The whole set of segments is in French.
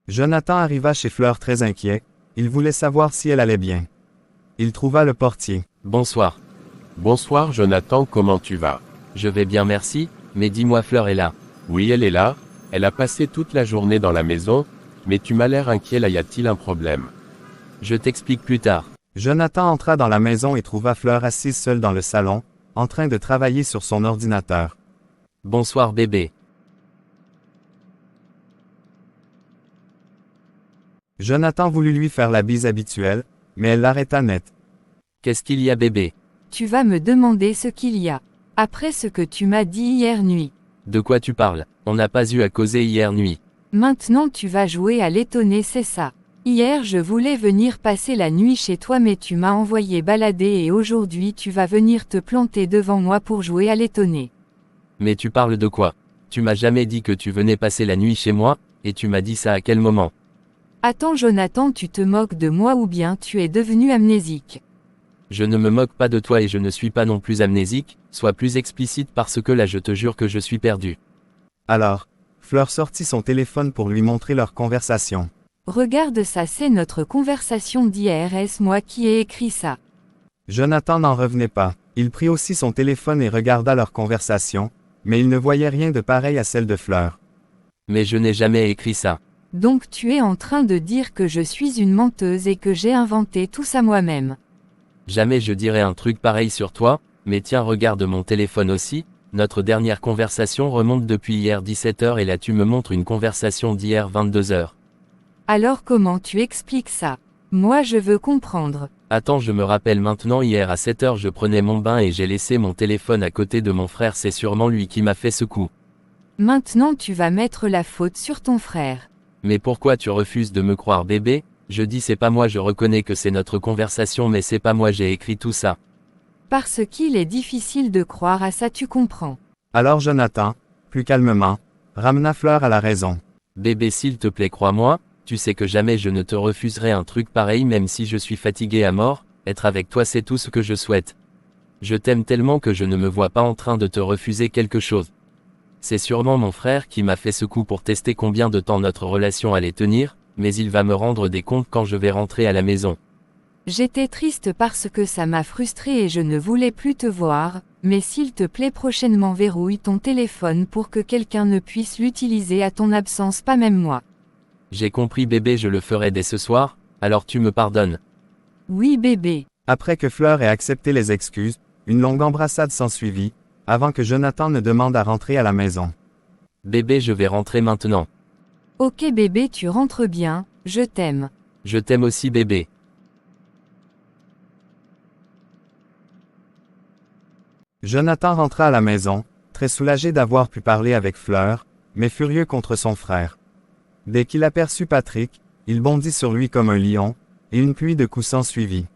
Jonathan arriva chez Fleur très inquiet, il voulait savoir si elle allait bien. Il trouva le portier. Bonsoir. Bonsoir Jonathan, comment tu vas? Je vais bien merci, mais dis-moi Fleur est là. Oui, elle est là, elle a passé toute la journée dans la maison, mais tu m'as l'air inquiet là, y a-t-il un problème? Je t'explique plus tard. Jonathan entra dans la maison et trouva Fleur assise seule dans le salon, en train de travailler sur son ordinateur. Bonsoir bébé. Jonathan voulut lui faire la bise habituelle, mais elle l'arrêta net. Qu'est-ce qu'il y a bébé? Tu vas me demander ce qu'il y a. Après ce que tu m'as dit hier nuit. De quoi tu parles? On n'a pas eu à causer hier nuit. Maintenant tu vas jouer à l'étonné, c'est ça. Hier je voulais venir passer la nuit chez toi mais tu m'as envoyé balader et aujourd'hui tu vas venir te planter devant moi pour jouer à l'étonné. Mais tu parles de quoi? Tu m'as jamais dit que tu venais passer la nuit chez moi, et tu m'as dit ça à quel moment? Attends Jonathan, tu te moques de moi ou bien tu es devenu amnésique? Je ne me moque pas de toi et je ne suis pas non plus amnésique, sois plus explicite parce que là je te jure que je suis perdu. Alors, Fleur sortit son téléphone pour lui montrer leur conversation. Regarde ça, c'est notre conversation d'hier, est-ce moi qui ai écrit ça? Jonathan n'en revenait pas. Il prit aussi son téléphone et regarda leur conversation, mais il ne voyait rien de pareil à celle de Fleur. Mais je n'ai jamais écrit ça. Donc tu es en train de dire que je suis une menteuse et que j'ai inventé tout ça moi-même. Jamais je dirais un truc pareil sur toi, mais tiens regarde mon téléphone aussi, notre dernière conversation remonte depuis hier 17h et là tu me montres une conversation d'hier 22h. Alors comment tu expliques ça? Moi je veux comprendre. Attends, je me rappelle maintenant, hier à 7h je prenais mon bain et j'ai laissé mon téléphone à côté de mon frère, c'est sûrement lui qui m'a fait ce coup. Maintenant tu vas mettre la faute sur ton frère. Mais pourquoi tu refuses de me croire bébé? Je dis c'est pas moi, je reconnais que c'est notre conversation mais c'est pas moi, j'ai écrit tout ça. Parce qu'il est difficile de croire à ça, tu comprends. Alors Jonathan, plus calmement, ramena Fleur à la raison. Bébé s'il te plaît crois-moi, tu sais que jamais je ne te refuserai un truc pareil même si je suis fatigué à mort, être avec toi c'est tout ce que je souhaite. Je t'aime tellement que je ne me vois pas en train de te refuser quelque chose. C'est sûrement mon frère qui m'a fait ce coup pour tester combien de temps notre relation allait tenir, mais il va me rendre des comptes quand je vais rentrer à la maison. J'étais triste parce que ça m'a frustrée et je ne voulais plus te voir, mais s'il te plaît prochainement verrouille ton téléphone pour que quelqu'un ne puisse l'utiliser à ton absence, pas même moi. J'ai compris bébé, je le ferai dès ce soir, alors tu me pardonnes. Oui bébé. Après que Fleur ait accepté les excuses, une longue embrassade s'ensuivit, avant que Jonathan ne demande à rentrer à la maison. Bébé, je vais rentrer maintenant. Ok bébé, tu rentres bien, je t'aime. Je t'aime aussi bébé. Jonathan rentra à la maison, très soulagé d'avoir pu parler avec Fleur, mais furieux contre son frère. Dès qu'il aperçut Patrick, il bondit sur lui comme un lion, et une pluie de coups s'ensuivit.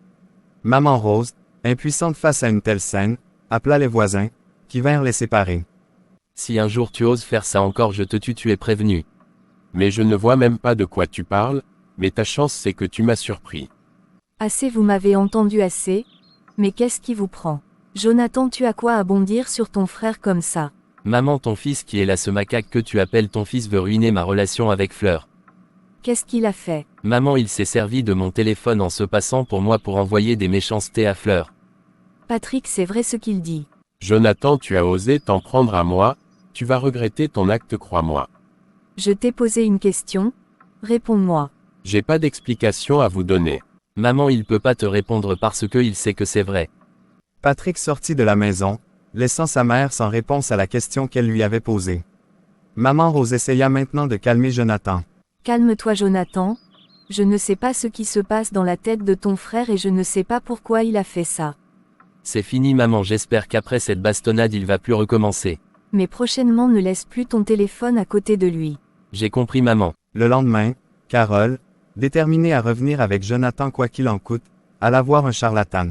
Maman Rose, impuissante face à une telle scène, appela les voisins, qui vinrent les séparer. Si un jour tu oses faire ça encore, je te tue, tu es prévenu. Mais je ne vois même pas de quoi tu parles, mais ta chance c'est que tu m'as surpris. Assez, vous m'avez entendu assez? Mais qu'est-ce qui vous prend? Jonathan, tu as quoi à bondir sur ton frère comme ça? Maman, ton fils qui est là, ce macaque que tu appelles ton fils veut ruiner ma relation avec Fleur. Qu'est-ce qu'il a fait? Maman, il s'est servi de mon téléphone en se passant pour moi pour envoyer des méchancetés à Fleur. Patrick, c'est vrai ce qu'il dit. Jonathan, tu as osé t'en prendre à moi, tu vas regretter ton acte, crois-moi. Je t'ai posé une question, réponds-moi. J'ai pas d'explication à vous donner. Maman, il peut pas te répondre parce que il sait que c'est vrai. Patrick sortit de la maison, laissant sa mère sans réponse à la question qu'elle lui avait posée. Maman Rose essaya maintenant de calmer Jonathan. Calme-toi Jonathan, je ne sais pas ce qui se passe dans la tête de ton frère et je ne sais pas pourquoi il a fait ça. C'est fini maman, j'espère qu'après cette bastonnade il va plus recommencer. Mais prochainement ne laisse plus ton téléphone à côté de lui. J'ai compris maman. Le lendemain, Carole, déterminée à revenir avec Jonathan quoi qu'il en coûte, alla voir un charlatan.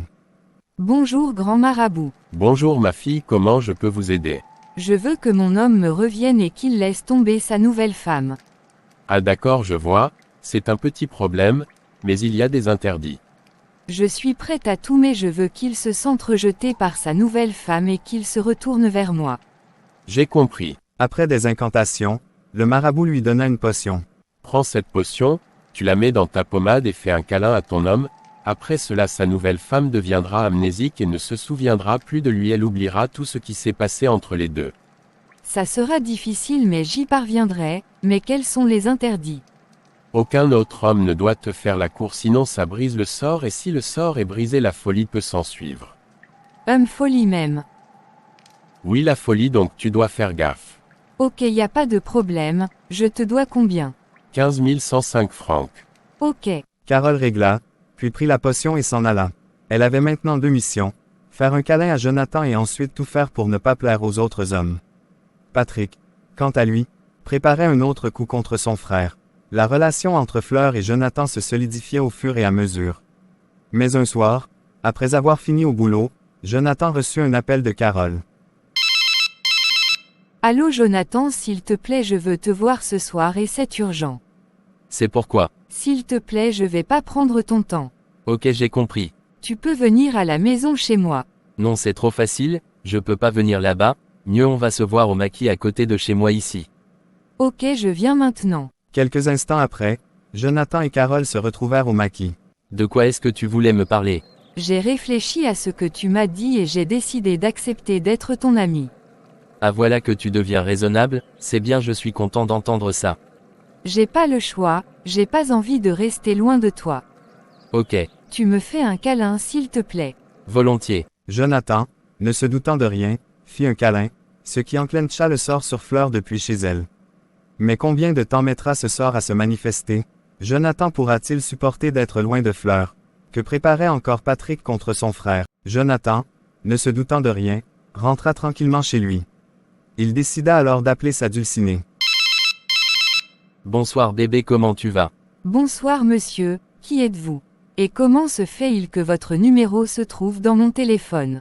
Bonjour grand marabout. Bonjour ma fille, comment je peux vous aider? Je veux que mon homme me revienne et qu'il laisse tomber sa nouvelle femme. Ah d'accord, je vois, c'est un petit problème, mais il y a des interdits. Je suis prête à tout mais je veux qu'il se sente rejeté par sa nouvelle femme et qu'il se retourne vers moi. J'ai compris. Après des incantations, le marabout lui donna une potion. Prends cette potion, tu la mets dans ta pommade et fais un câlin à ton homme, après cela sa nouvelle femme deviendra amnésique et ne se souviendra plus de lui, elle oubliera tout ce qui s'est passé entre les deux. Ça sera difficile mais j'y parviendrai, mais quels sont les interdits? Aucun autre homme ne doit te faire la cour sinon ça brise le sort et si le sort est brisé la folie peut s'en suivre. Folie même. Oui la folie donc tu dois faire gaffe. Ok y a pas de problème, je te dois combien? 15 105 francs. Ok. Carole régla, puis prit la potion et s'en alla. Elle avait maintenant 2 missions, faire un câlin à Jonathan et ensuite tout faire pour ne pas plaire aux autres hommes. Patrick, quant à lui, préparait un autre coup contre son frère. La relation entre Fleur et Jonathan se solidifiait au fur et à mesure. Mais un soir, après avoir fini au boulot, Jonathan reçut un appel de Carole. Allô Jonathan, s'il te plaît, je veux te voir ce soir et c'est urgent. C'est pourquoi? S'il te plaît, je vais pas prendre ton temps. Ok, j'ai compris. Tu peux venir à la maison chez moi. Non, c'est trop facile, je peux pas venir là-bas, mieux on va se voir au maquis à côté de chez moi ici. Ok, je viens maintenant. Quelques instants après, Jonathan et Carole se retrouvèrent au maquis. De quoi est-ce que tu voulais me parler? J'ai réfléchi à ce que tu m'as dit et j'ai décidé d'accepter d'être ton ami. Ah voilà que tu deviens raisonnable, c'est bien, je suis content d'entendre ça. J'ai pas le choix, j'ai pas envie de rester loin de toi. Ok, Tu me fais un câlin s'il te plaît. volontiers. Jonathan, ne se doutant de rien, fit un câlin, ce qui enclencha le sort sur Fleur depuis chez elle. Mais combien de temps mettra ce sort à se manifester? Jonathan pourra-t-il supporter d'être loin de Fleur? Que préparait encore Patrick contre son frère? Jonathan, ne se doutant de rien, rentra tranquillement chez lui. Il décida alors d'appeler sa dulcinée. Bonsoir bébé, comment tu vas? Bonsoir monsieur, qui êtes-vous? Et comment se fait-il que votre numéro se trouve dans mon téléphone?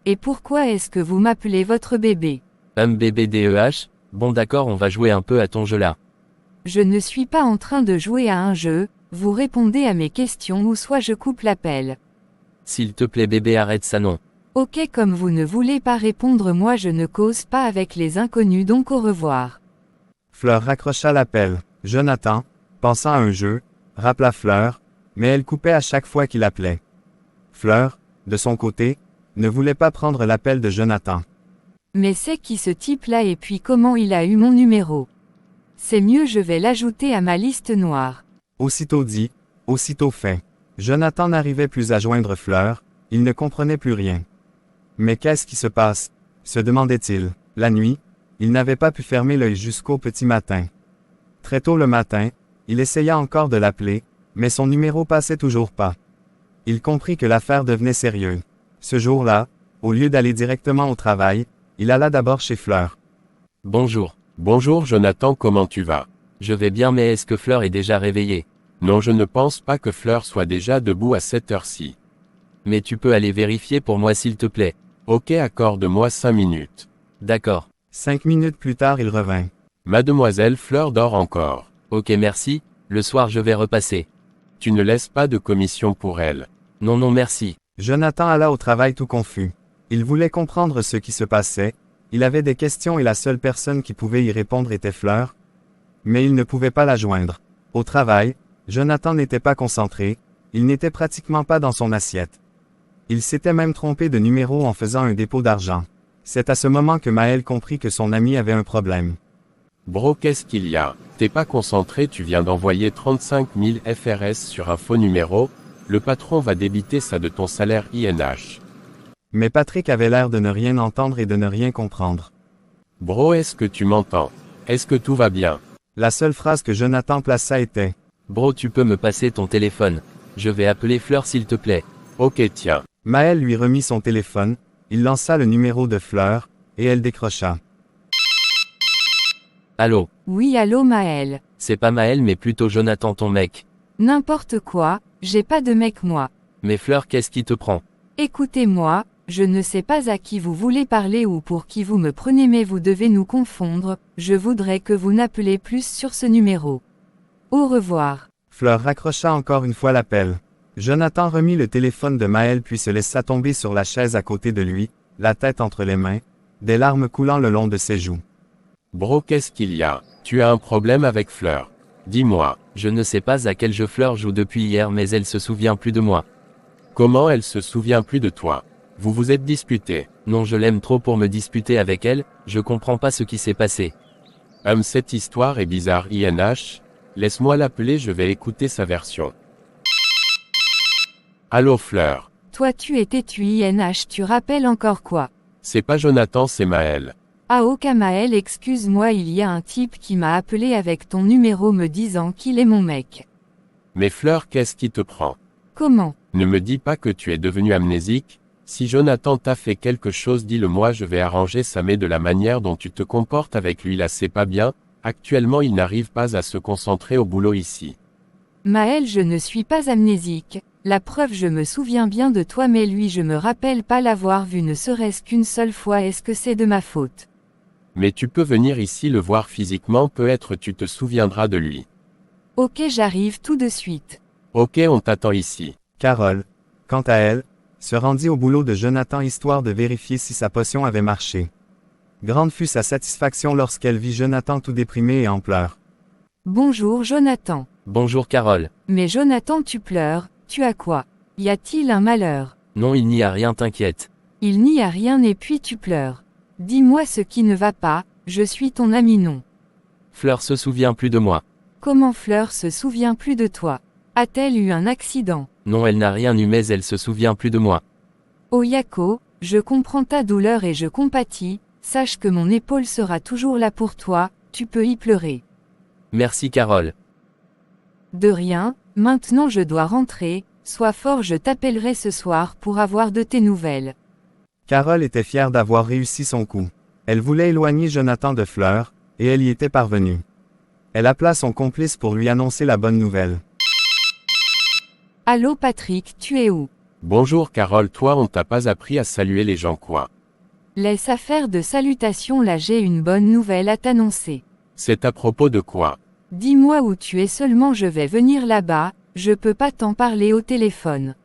Et pourquoi est-ce que vous m'appelez votre bébé? Bébé DEH, bon d'accord, on va jouer un peu à ton jeu là. Je ne suis pas en train de jouer à un jeu, vous répondez à mes questions ou soit je coupe l'appel. S'il te plaît bébé, arrête ça non. Ok, comme vous ne voulez pas répondre, moi je ne cause pas avec les inconnus, donc au revoir. Fleur raccrocha l'appel. Jonathan, pensant à un jeu, rappela Fleur, mais elle coupait à chaque fois qu'il appelait. Fleur, de son côté, ne voulait pas prendre l'appel de Jonathan. Mais c'est qui ce type-là et puis comment il a eu mon numéro? C'est mieux, je vais l'ajouter à ma liste noire. Aussitôt dit, aussitôt fait. Jonathan n'arrivait plus à joindre Fleur, il ne comprenait plus rien. Mais qu'est-ce qui se passe? Se demandait-il. La nuit, il n'avait pas pu fermer l'œil jusqu'au petit matin. Très tôt le matin, il essaya encore de l'appeler, mais son numéro passait toujours pas. Il comprit que l'affaire devenait sérieuse. Ce jour-là, au lieu d'aller directement au travail, il alla d'abord chez Fleur. Bonjour. Bonjour Jonathan, comment tu vas? Je vais bien, mais est-ce que Fleur est déjà réveillée? Non, je ne pense pas que Fleur soit déjà debout à cette heure-ci. Mais tu peux aller vérifier pour moi s'il te plaît. Ok, accorde-moi 5 minutes. D'accord. 5 minutes plus tard, il revint. Mademoiselle Fleur dort encore. Ok merci, le soir je vais repasser. Tu ne laisses pas de commission pour elle. Non non merci. Jonathan alla au travail tout confus. Il voulait comprendre ce qui se passait, il avait des questions et la seule personne qui pouvait y répondre était Fleur. Mais il ne pouvait pas la joindre. Au travail, Jonathan n'était pas concentré, il n'était pratiquement pas dans son assiette. Il s'était même trompé de numéro en faisant un dépôt d'argent. C'est à ce moment que Maël comprit que son ami avait un problème. Bro, qu'est-ce qu'il y a? T'es pas concentré, tu viens d'envoyer 35 000 FRS sur un faux numéro, le patron va débiter ça de ton salaire INH. Mais Patrick avait l'air de ne rien entendre et de ne rien comprendre. Bro, est-ce que tu m'entends? Est-ce que tout va bien? La seule phrase que Jonathan plaça était « Bro, tu peux me passer ton téléphone? Je vais appeler Fleur s'il te plaît. Ok tiens. » Maël lui remit son téléphone, il lança le numéro de Fleur, et elle décrocha. Allô? Oui, allô Maël. C'est pas Maël mais plutôt Jonathan ton mec. N'importe quoi, j'ai pas de mec moi. Mais Fleur, qu'est-ce qui te prend? Écoutez-moi, je ne sais pas à qui vous voulez parler ou pour qui vous me prenez, mais vous devez nous confondre, je voudrais que vous n'appelez plus sur ce numéro. Au revoir. Fleur raccrocha encore une fois l'appel. Jonathan remit le téléphone de Maël puis se laissa tomber sur la chaise à côté de lui, la tête entre les mains, des larmes coulant le long de ses joues. Bro, qu'est-ce qu'il y a? Tu as un problème avec Fleur? Dis-moi, Je ne sais pas à quel jeu Fleur joue depuis hier mais elle se souvient plus de moi. comment elle se souvient plus de toi? Vous vous êtes disputé. Non, je l'aime trop pour me disputer avec elle, je comprends pas ce qui s'est passé. Cette histoire est bizarre INH. Laisse-moi l'appeler, je vais écouter sa version. Allô Fleur. Toi tu es têtu INH, tu rappelles encore quoi? C'est pas Jonathan, c'est Maël. Ah ok Maël, excuse-moi, il y a un type qui m'a appelé avec ton numéro me disant qu'il est mon mec. Mais Fleur, qu'est-ce qui te prend? Comment? Ne me dis pas que tu es devenu amnésique. Si Jonathan t'a fait quelque chose, dis-le-moi, je vais arranger ça, mais de la manière dont tu te comportes avec lui là, c'est pas bien. Actuellement, il n'arrive pas à se concentrer au boulot ici. Maël, je ne suis pas amnésique. La preuve, je me souviens bien de toi mais lui je me rappelle pas l'avoir vu ne serait-ce qu'une seule fois, est-ce que c'est de ma faute? Mais tu peux venir ici le voir physiquement, peut-être tu te souviendras de lui. Ok, j'arrive tout de suite. Ok, on t'attend ici. Carole, quant à elle, se rendit au boulot de Jonathan histoire de vérifier si sa potion avait marché. Grande fut sa satisfaction lorsqu'elle vit Jonathan tout déprimé et en pleurs. Bonjour Jonathan. Bonjour Carole. Mais Jonathan, tu pleures, tu as quoi? Y a-t-il un malheur? Non, il n'y a rien, t'inquiète. Il n'y a rien et puis tu pleures. Dis-moi ce qui ne va pas, je suis ton ami non. Fleur se souvient plus de moi. Comment Fleur se souvient plus de toi? A-t-elle eu un accident? Non, elle n'a rien eu mais elle se souvient plus de moi. Oh Yako, je comprends ta douleur et je compatis, sache que mon épaule sera toujours là pour toi, tu peux y pleurer. Merci Carole. De rien, maintenant je dois rentrer, sois fort, je t'appellerai ce soir pour avoir de tes nouvelles. Carole était fière d'avoir réussi son coup. Elle voulait éloigner Jonathan de Fleur, et elle y était parvenue. Elle appela son complice pour lui annoncer la bonne nouvelle. Allô Patrick, tu es où? Bonjour Carole, toi on t'a pas appris à saluer les gens quoi? Laisse affaire de salutations là, j'ai une bonne nouvelle à t'annoncer. C'est à propos de quoi? Dis-moi où tu es seulement, je vais venir là-bas, je peux pas t'en parler au téléphone.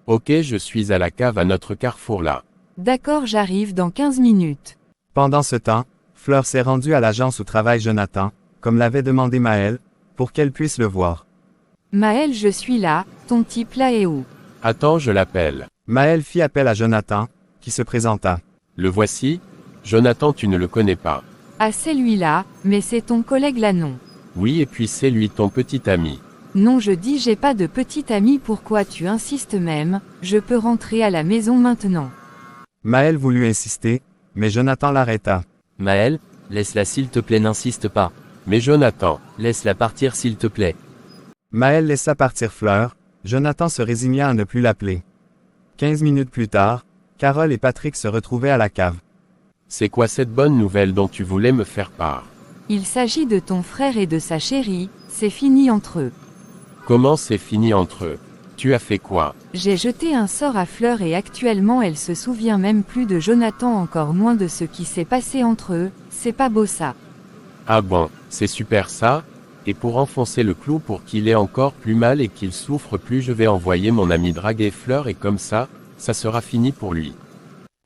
Ok, je suis à la cave à notre carrefour là. D'accord, j'arrive dans 15 minutes. Pendant ce temps, Fleur s'est rendue à l'agence où travaille Jonathan, comme l'avait demandé Maël, pour qu'elle puisse le voir. Maël, je suis là, ton type là est où? Attends, je l'appelle. Maël fit appel à Jonathan, qui se présenta. Le voici? Jonathan, tu ne le connais pas. Ah, c'est lui là, mais c'est ton collègue là non. Oui, et puis c'est lui ton petit ami. Non, je dis j'ai pas de petit ami, pourquoi tu insistes même, je peux rentrer à la maison maintenant. Maël voulut insister, mais Jonathan l'arrêta. Maël, laisse-la s'il te plaît, n'insiste pas. Mais Jonathan, Laisse-la partir s'il te plaît. Maël laissa partir Fleur, Jonathan se résigna à ne plus l'appeler. 15 minutes plus tard, Carole et Patrick se retrouvaient à la cave. c'est quoi cette bonne nouvelle dont tu voulais me faire part? Il s'agit de ton frère et de sa chérie, c'est fini entre eux. Comment c'est fini entre eux? Tu as fait quoi? J'ai jeté un sort à Fleur et actuellement elle se souvient même plus de Jonathan, encore moins de ce qui s'est passé entre eux, c'est pas beau ça. Ah bon, c'est super ça? Et pour enfoncer le clou pour qu'il ait encore plus mal et qu'il souffre plus, je vais envoyer mon ami draguer Fleur et comme ça sera fini pour lui.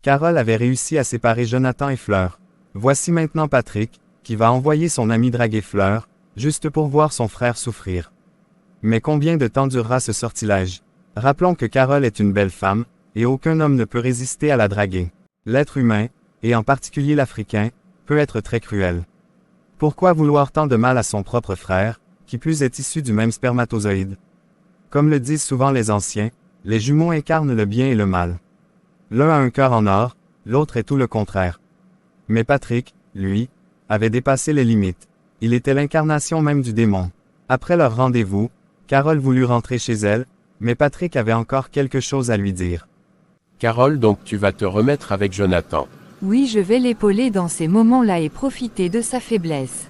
Carole avait réussi à séparer Jonathan et Fleur. Voici maintenant Patrick, qui va envoyer son ami draguer Fleur, juste pour voir son frère souffrir. Mais combien de temps durera ce sortilège? Rappelons que Carole est une belle femme, et aucun homme ne peut résister à la draguer. L'être humain, et en particulier l'Africain, peut être très cruel. Pourquoi vouloir tant de mal à son propre frère, qui plus est issu du même spermatozoïde? Comme le disent souvent les anciens, les jumeaux incarnent le bien et le mal. L'un a un cœur en or, l'autre est tout le contraire. Mais Patrick, lui, avait dépassé les limites. Il était l'incarnation même du démon. Après leur rendez-vous, Carole voulut rentrer chez elle, mais Patrick avait encore quelque chose à lui dire. Carole, donc tu vas te remettre avec Jonathan. Oui, je vais l'épauler dans ces moments-là et profiter de sa faiblesse.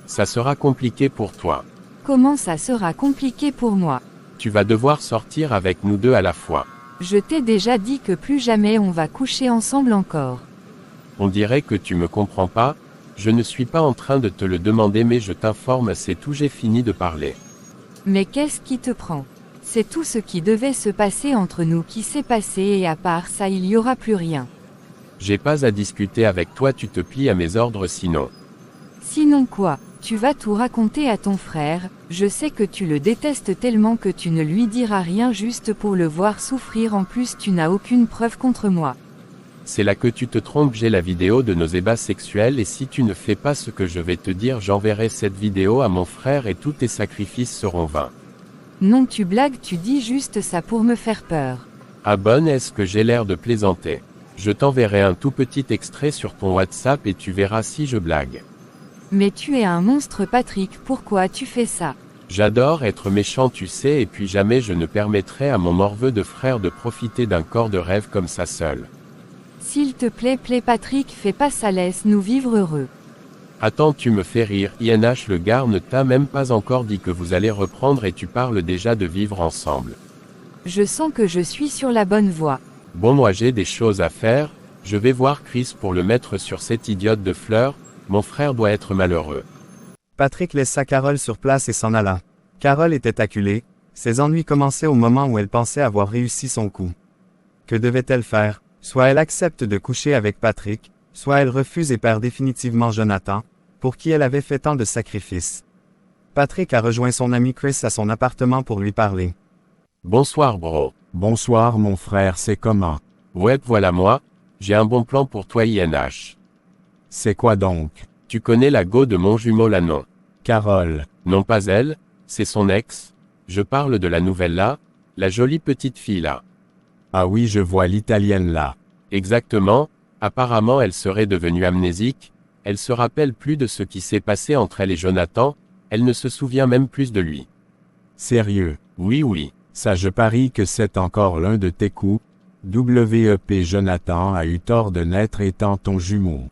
Ça sera compliqué pour toi. Comment ça sera compliqué pour moi? Tu vas devoir sortir avec nous deux à la fois. Je t'ai déjà dit que plus jamais on va coucher ensemble encore. On dirait que tu me comprends pas. Je ne suis pas en train de te le demander, mais je t'informe, c'est tout, j'ai fini de parler. Mais qu'est-ce qui te prend? C'est tout ce qui devait se passer entre nous qui s'est passé et à part ça il y aura plus rien. J'ai pas à discuter avec toi, tu te plies à mes ordres sinon. Sinon quoi? Tu vas tout raconter à ton frère, je sais que tu le détestes tellement que tu ne lui diras rien juste pour le voir souffrir, en plus tu n'as aucune preuve contre moi. C'est là que tu te trompes, j'ai la vidéo de nos ébats sexuels et si tu ne fais pas ce que je vais te dire, j'enverrai cette vidéo à mon frère et tous tes sacrifices seront vains. Non, tu blagues, tu dis juste ça pour me faire peur. Ah bonne, est-ce que j'ai l'air de plaisanter? Je t'enverrai un tout petit extrait sur ton WhatsApp et tu verras si je blague. Mais tu es un monstre Patrick, pourquoi tu fais ça? J'adore être méchant tu sais et puis jamais je ne permettrai à mon morveux de frère de profiter d'un corps de rêve comme ça seul. S'il te plaît Patrick, fais pas ça, laisse-nous vivre heureux. Attends, tu me fais rire, INH, le gars ne t'a même pas encore dit que vous allez reprendre et tu parles déjà de vivre ensemble. Je sens que je suis sur la bonne voie. Bon, moi j'ai des choses à faire, je vais voir Chris pour le mettre sur cette idiote de Fleur, mon frère doit être malheureux. Patrick laissa Carole sur place et s'en alla. Carole était acculée, ses ennuis commençaient au moment où elle pensait avoir réussi son coup. Que devait-elle faire? Soit elle accepte de coucher avec Patrick, soit elle refuse et perd définitivement Jonathan, pour qui elle avait fait tant de sacrifices. Patrick a rejoint son ami Chris à son appartement pour lui parler. Bonsoir bro. Bonsoir mon frère, c'est comment? Ouais, voilà moi, j'ai un bon plan pour toi INH. C'est quoi donc? Tu connais la go de mon jumeau là non? Carole. Non pas elle, c'est son ex. Je parle de la nouvelle là, la jolie petite fille là. Ah oui, je vois l'italienne là. Exactement, apparemment elle serait devenue amnésique, elle se rappelle plus de ce qui s'est passé entre elle et Jonathan, elle ne se souvient même plus de lui. Sérieux? Oui. Ça je parie que c'est encore l'un de tes coups. WEP Jonathan a eu tort de naître étant ton jumeau.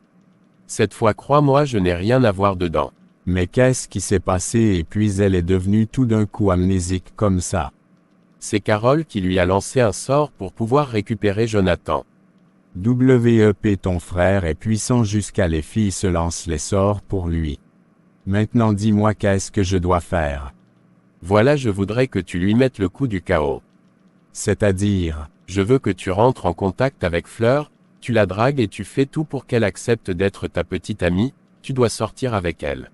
Cette fois crois-moi je n'ai rien à voir dedans. Mais qu'est-ce qui s'est passé et puis elle est devenue tout d'un coup amnésique comme ça? C'est Carole qui lui a lancé un sort pour pouvoir récupérer Jonathan. WEP ton frère est puissant jusqu'à les filles se lancent les sorts pour lui. Maintenant dis-moi qu'est-ce que je dois faire? Voilà, je voudrais que tu lui mettes le coup du chaos. C'est-à-dire? Je veux que tu rentres en contact avec Fleur, tu la dragues et tu fais tout pour qu'elle accepte d'être ta petite amie, tu dois sortir avec elle.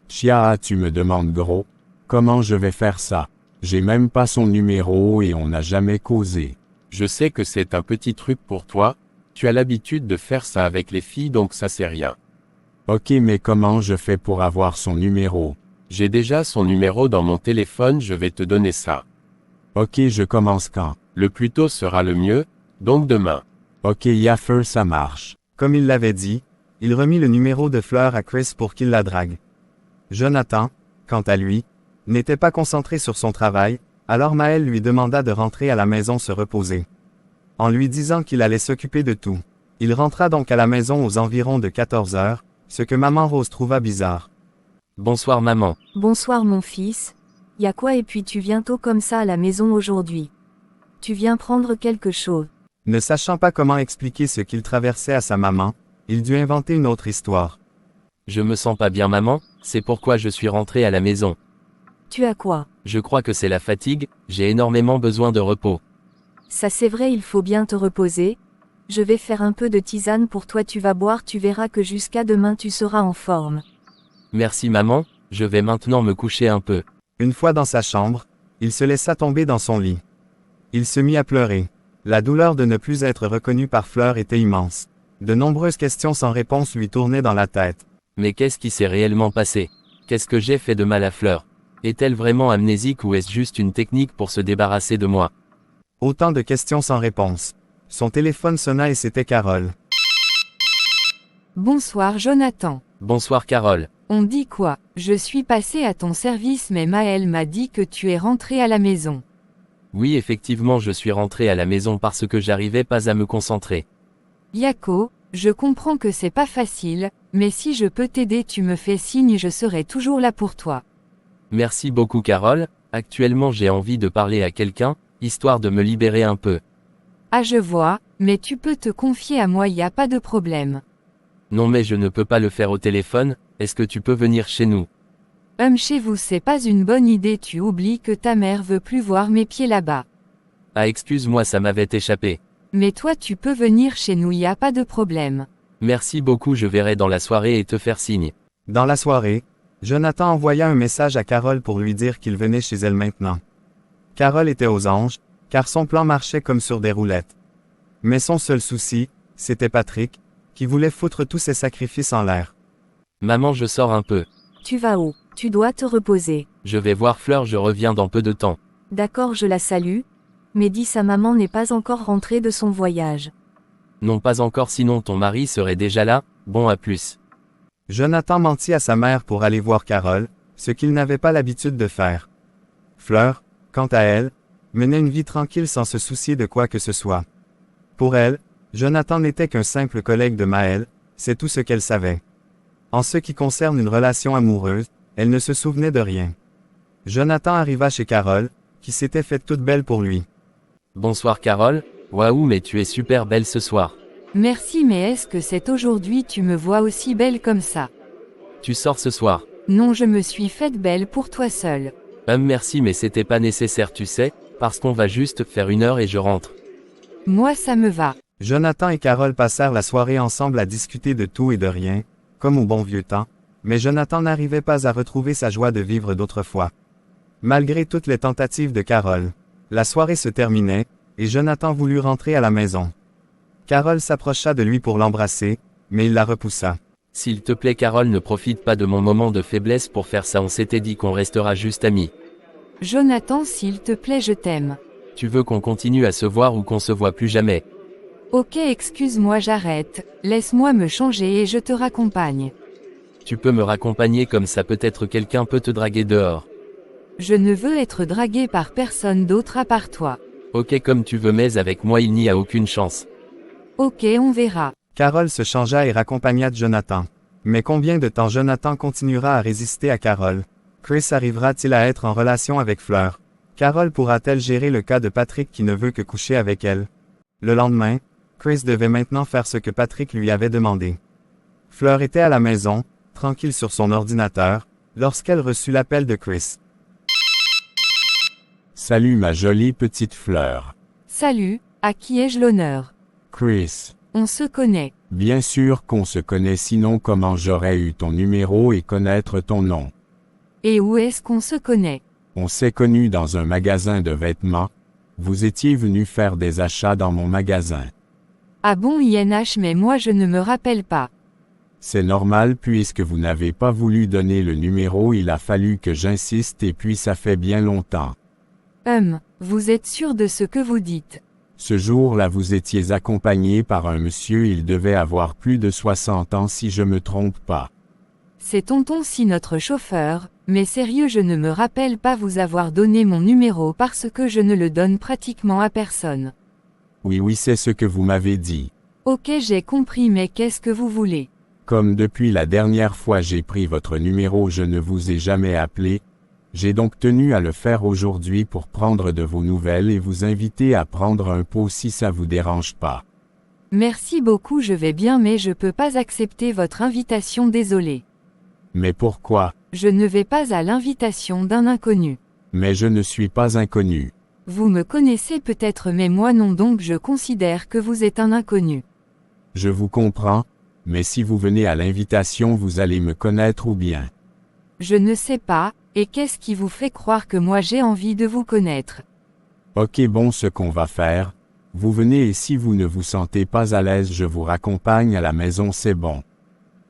Chia, tu me demandes gros? Comment je vais faire ça? J'ai même pas son numéro et on n'a jamais causé. Je sais que c'est un petit truc pour toi, tu as l'habitude de faire ça avec les filles donc ça c'est rien. Ok, mais comment je fais pour avoir son numéro? J'ai déjà son numéro dans mon téléphone, je vais te donner ça. Ok, je commence quand? Le plus tôt sera le mieux, donc demain. Ok, Yaffer, ça marche. Comme il l'avait dit, il remit le numéro de Fleur à Chris pour qu'il la drague. Jonathan, quant à lui, n'était pas concentré sur son travail, alors Maël lui demanda de rentrer à la maison se reposer. En lui disant qu'il allait s'occuper de tout. Il rentra donc à la maison aux environs de 14 heures, ce que maman Rose trouva bizarre. Bonsoir maman. Bonsoir mon fils. Y a quoi et puis tu viens tôt comme ça à la maison aujourd'hui? Tu viens prendre quelque chose? Ne sachant pas comment expliquer ce qu'il traversait à sa maman, il dut inventer une autre histoire. Je me sens pas bien maman, c'est pourquoi je suis rentré à la maison. Tu as quoi? Je crois que c'est la fatigue, j'ai énormément besoin de repos. Ça c'est vrai, il faut bien te reposer. Je vais faire un peu de tisane pour toi, tu vas boire, tu verras que jusqu'à demain tu seras en forme. Merci maman, je vais maintenant me coucher un peu. Une fois dans sa chambre, il se laissa tomber dans son lit. Il se mit à pleurer. La douleur de ne plus être reconnu par Fleur était immense. De nombreuses questions sans réponse lui tournaient dans la tête. Mais qu'est-ce qui s'est réellement passé? Qu'est-ce que j'ai fait de mal à Fleur? Est-elle vraiment amnésique ou est-ce juste une technique pour se débarrasser de moi? Autant de questions sans réponse. Son téléphone sonna et c'était Carole. Bonsoir Jonathan. Bonsoir Carole. On dit quoi? Je suis passé à ton service mais Maël m'a dit que tu es rentré à la maison. Oui effectivement je suis rentré à la maison parce que j'arrivais pas à me concentrer. Yako, je comprends que c'est pas facile, mais si je peux t'aider tu me fais signe, je serai toujours là pour toi. Merci beaucoup Carole, actuellement j'ai envie de parler à quelqu'un, histoire de me libérer un peu. Ah je vois, mais tu peux te confier à moi, y a pas de problème. Non mais je ne peux pas le faire au téléphone, est-ce que tu peux venir chez nous? Chez vous c'est pas une bonne idée, tu oublies que ta mère veut plus voir mes pieds là-bas. Ah excuse-moi ça m'avait échappé. Mais toi tu peux venir chez nous, y a pas de problème. Merci beaucoup, je verrai dans la soirée et te faire signe. Dans la soirée, Jonathan envoya un message à Carole pour lui dire qu'il venait chez elle maintenant. Carole était aux anges, car son plan marchait comme sur des roulettes. Mais son seul souci, c'était Patrick, qui voulait foutre tous ses sacrifices en l'air. Maman, je sors un peu. Tu vas où? Tu dois te reposer. Je vais voir Fleur, je reviens dans peu de temps. D'accord, je la salue. Mais dis, sa maman n'est pas encore rentrée de son voyage. Non, pas encore, sinon ton mari serait déjà là. Bon, à plus. Jonathan mentit à sa mère pour aller voir Carole, ce qu'il n'avait pas l'habitude de faire. Fleur, quant à elle, menait une vie tranquille sans se soucier de quoi que ce soit. Pour elle, Jonathan n'était qu'un simple collègue de Maël, c'est tout ce qu'elle savait. En ce qui concerne une relation amoureuse, elle ne se souvenait de rien. Jonathan arriva chez Carole, qui s'était faite toute belle pour lui. Bonsoir Carole. Waouh, mais tu es super belle ce soir. Merci, mais est-ce que c'est aujourd'hui tu me vois aussi belle comme ça? Tu sors ce soir. Non, je me suis faite belle pour toi seule. Merci, mais c'était pas nécessaire, tu sais, parce qu'on va juste faire 1 heure et je rentre. Moi ça me va. Jonathan et Carole passèrent la soirée ensemble à discuter de tout et de rien, comme au bon vieux temps, mais Jonathan n'arrivait pas à retrouver sa joie de vivre d'autrefois. Malgré toutes les tentatives de Carole, la soirée se terminait, et Jonathan voulut rentrer à la maison. Carole s'approcha de lui pour l'embrasser, mais il la repoussa. S'il te plaît Carole, ne profite pas de mon moment de faiblesse pour faire ça, on s'était dit qu'on restera juste amis. Jonathan, s'il te plaît, je t'aime. Tu veux qu'on continue à se voir ou qu'on se voit plus jamais? Ok, excuse-moi, j'arrête. Laisse-moi me changer et je te raccompagne. Tu peux me raccompagner, comme ça peut-être quelqu'un peut te draguer dehors. Je ne veux être dragué par personne d'autre à part toi. Ok, comme tu veux, mais avec moi il n'y a aucune chance. Ok, on verra. Carole se changea et raccompagna Jonathan. Mais combien de temps Jonathan continuera à résister à Carole? Chris arrivera-t-il à être en relation avec Fleur? Carole pourra-t-elle gérer le cas de Patrick qui ne veut que coucher avec elle? Le lendemain, Chris devait maintenant faire ce que Patrick lui avait demandé. Fleur était à la maison, tranquille sur son ordinateur, lorsqu'elle reçut l'appel de Chris. Salut ma jolie petite Fleur. Salut, à qui ai-je l'honneur? Chris. On se connaît. Bien sûr qu'on se connaît, sinon comment j'aurais eu ton numéro et connaître ton nom? Et où est-ce qu'on se connaît? On s'est connus dans un magasin de vêtements. Vous étiez venu faire des achats dans mon magasin. Ah bon INH, mais moi je ne me rappelle pas. C'est normal puisque vous n'avez pas voulu donner le numéro, il a fallu que j'insiste et puis ça fait bien longtemps. Vous êtes sûr de ce que vous dites? Ce jour-là vous étiez accompagné par un monsieur, il devait avoir plus de 60 ans si je me trompe pas. C'est tonton Si, notre chauffeur, mais sérieux, je ne me rappelle pas vous avoir donné mon numéro parce que je ne le donne pratiquement à personne. Oui, c'est ce que vous m'avez dit. Ok, j'ai compris, mais qu'est-ce que vous voulez? Comme depuis la dernière fois j'ai pris votre numéro, je ne vous ai jamais appelé. J'ai donc tenu à le faire aujourd'hui pour prendre de vos nouvelles et vous inviter à prendre un pot si ça vous dérange pas. Merci beaucoup, je vais bien, mais je peux pas accepter votre invitation, désolé. Mais pourquoi? Je ne vais pas à l'invitation d'un inconnu. Mais je ne suis pas inconnu. Vous me connaissez peut-être, mais moi non, donc je considère que vous êtes un inconnu. Je vous comprends, mais si vous venez à l'invitation vous allez me connaître ou bien? Je ne sais pas, et qu'est-ce qui vous fait croire que moi j'ai envie de vous connaître? Ok, bon, ce qu'on va faire, vous venez et si vous ne vous sentez pas à l'aise je vous raccompagne à la maison, c'est bon.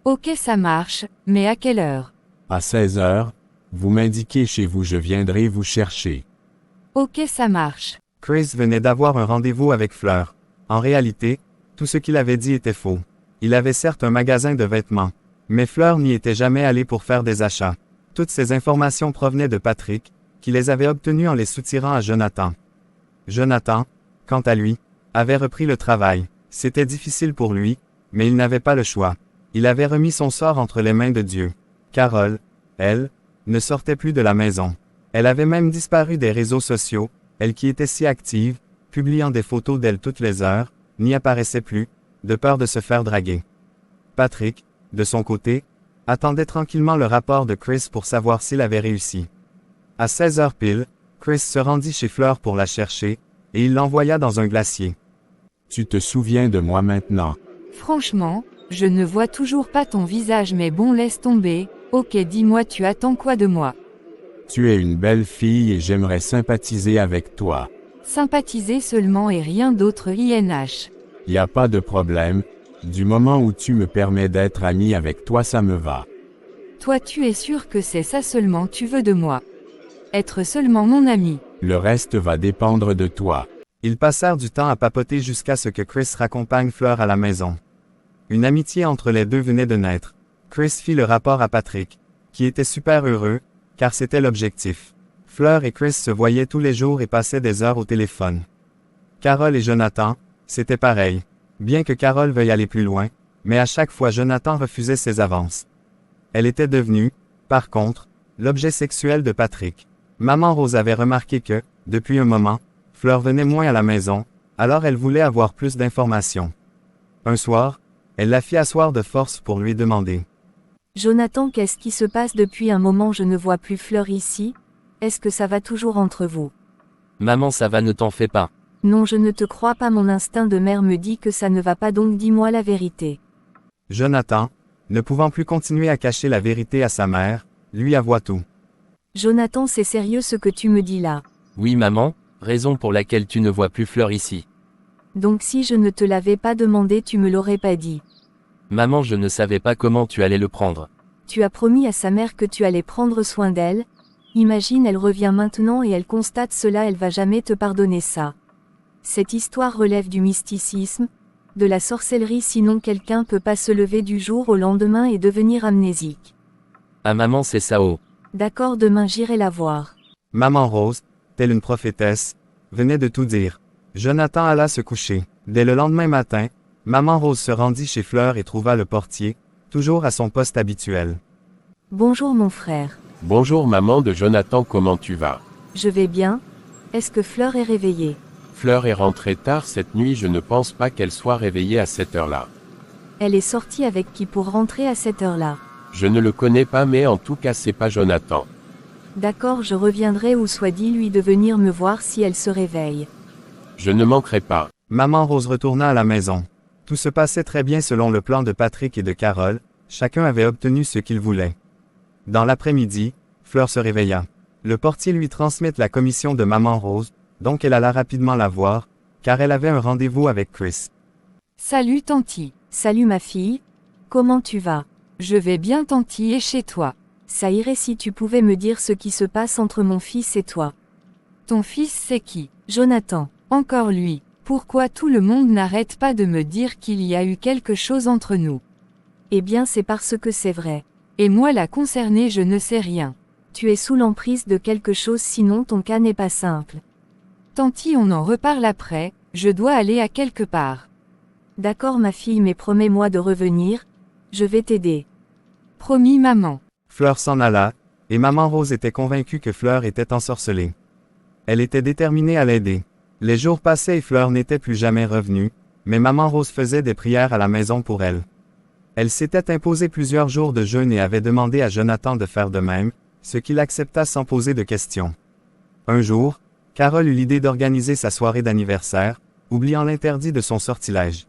Ok, ça marche, mais à quelle heure? À 16h, vous m'indiquez chez vous, je viendrai vous chercher. Ok, ça marche. Chris venait d'avoir un rendez-vous avec Fleur. En réalité, tout ce qu'il avait dit était faux. Il avait certes un magasin de vêtements, mais Fleur n'y était jamais allée pour faire des achats. Toutes ces informations provenaient de Patrick, qui les avait obtenues en les soutirant à Jonathan. Jonathan, quant à lui, avait repris le travail. C'était difficile pour lui, mais il n'avait pas le choix. Il avait remis son sort entre les mains de Dieu. Carole, elle, ne sortait plus de la maison. Elle avait même disparu des réseaux sociaux, elle qui était si active, publiant des photos d'elle toutes les heures, n'y apparaissait plus, de peur de se faire draguer. Patrick, de son côté, attendait tranquillement le rapport de Chris pour savoir s'il avait réussi. À 16h pile, Chris se rendit chez Fleur pour la chercher, et il l'envoya dans un glacier. Tu te souviens de moi maintenant? Franchement, je ne vois toujours pas ton visage, mais bon, laisse tomber, Ok, dis-moi, tu attends quoi de moi? Tu es une belle fille et j'aimerais sympathiser avec toi. Sympathiser seulement et rien d'autre INH. Y a pas de problème, du moment où tu me permets d'être ami avec toi ça me va. Toi tu es sûr que c'est ça seulement tu veux de moi? Être seulement mon ami. Le reste va dépendre de toi. Ils passèrent du temps à papoter jusqu'à ce que Chris raccompagne Fleur à la maison. Une amitié entre les deux venait de naître. Chris fit le rapport à Patrick, qui était super heureux, car c'était l'objectif. Fleur et Chris se voyaient tous les jours et passaient des heures au téléphone. Carole et Jonathan, c'était pareil. Bien que Carole veuille aller plus loin, mais à chaque fois Jonathan refusait ses avances. Elle était devenue, par contre, l'objet sexuel de Patrick. Maman Rose avait remarqué que, depuis un moment, Fleur venait moins à la maison, alors elle voulait avoir plus d'informations. Un soir, elle la fit asseoir de force pour lui demander. Jonathan, qu'est-ce qui se passe depuis un moment? Je ne vois plus Fleur ici. Est-ce que ça va toujours entre vous? Maman, ça va, ne t'en fais pas. Non, je ne te crois pas, mon instinct de mère me dit que ça ne va pas, donc dis-moi la vérité. Jonathan, ne pouvant plus continuer à cacher la vérité à sa mère, lui avoua tout. Jonathan, c'est sérieux ce que tu me dis là? Oui maman, raison pour laquelle tu ne vois plus Fleur ici. Donc si je ne te l'avais pas demandé, tu me l'aurais pas dit. Maman, je ne savais pas comment tu allais le prendre. Tu as promis à sa mère que tu allais prendre soin d'elle. Imagine, elle revient maintenant et elle constate cela, elle va jamais te pardonner ça. Cette histoire relève du mysticisme, de la sorcellerie, sinon quelqu'un peut pas se lever du jour au lendemain et devenir amnésique. Ah maman, c'est ça oh. D'accord, demain j'irai la voir. Maman Rose, telle une prophétesse, venait de tout dire. Jonathan alla se coucher. Dès le lendemain matin, Maman Rose se rendit chez Fleur et trouva le portier, toujours à son poste habituel. Bonjour mon frère. Bonjour maman de Jonathan, comment tu vas? Je vais bien. Est-ce que Fleur est réveillée? Fleur est rentrée tard cette nuit, je ne pense pas qu'elle soit réveillée à cette heure-là. Elle est sortie avec qui pour rentrer à cette heure-là? Je ne le connais pas, mais en tout cas c'est pas Jonathan. D'accord, je reviendrai, ou soit dis-lui de venir me voir si elle se réveille. Je ne manquerai pas. Maman Rose retourna à la maison. Tout se passait très bien selon le plan de Patrick et de Carole, chacun avait obtenu ce qu'il voulait. Dans l'après-midi, Fleur se réveilla. Le portier lui transmit la commission de Maman Rose, donc elle alla rapidement la voir, car elle avait un rendez-vous avec Chris. Salut Tanti. Salut ma fille. Comment tu vas? Je vais bien Tanti, et chez toi? Ça irait si tu pouvais me dire ce qui se passe entre mon fils et toi. Ton fils c'est qui? Jonathan. Encore lui. Pourquoi tout le monde n'arrête pas de me dire qu'il y a eu quelque chose entre nous? Eh bien c'est parce que c'est vrai. Et moi la concernée je ne sais rien. Tu es sous l'emprise de quelque chose, sinon ton cas n'est pas simple. Tanti, on en reparle après, je dois aller à quelque part. D'accord ma fille, mais promets-moi de revenir, je vais t'aider. Promis maman. Fleur s'en alla, et Maman Rose était convaincue que Fleur était ensorcelée. Elle était déterminée à l'aider. Les jours passaient et Fleur n'était plus jamais revenue, mais Maman Rose faisait des prières à la maison pour elle. Elle s'était imposé plusieurs jours de jeûne et avait demandé à Jonathan de faire de même, ce qu'il accepta sans poser de questions. Un jour, Carole eut l'idée d'organiser sa soirée d'anniversaire, oubliant l'interdit de son sortilège.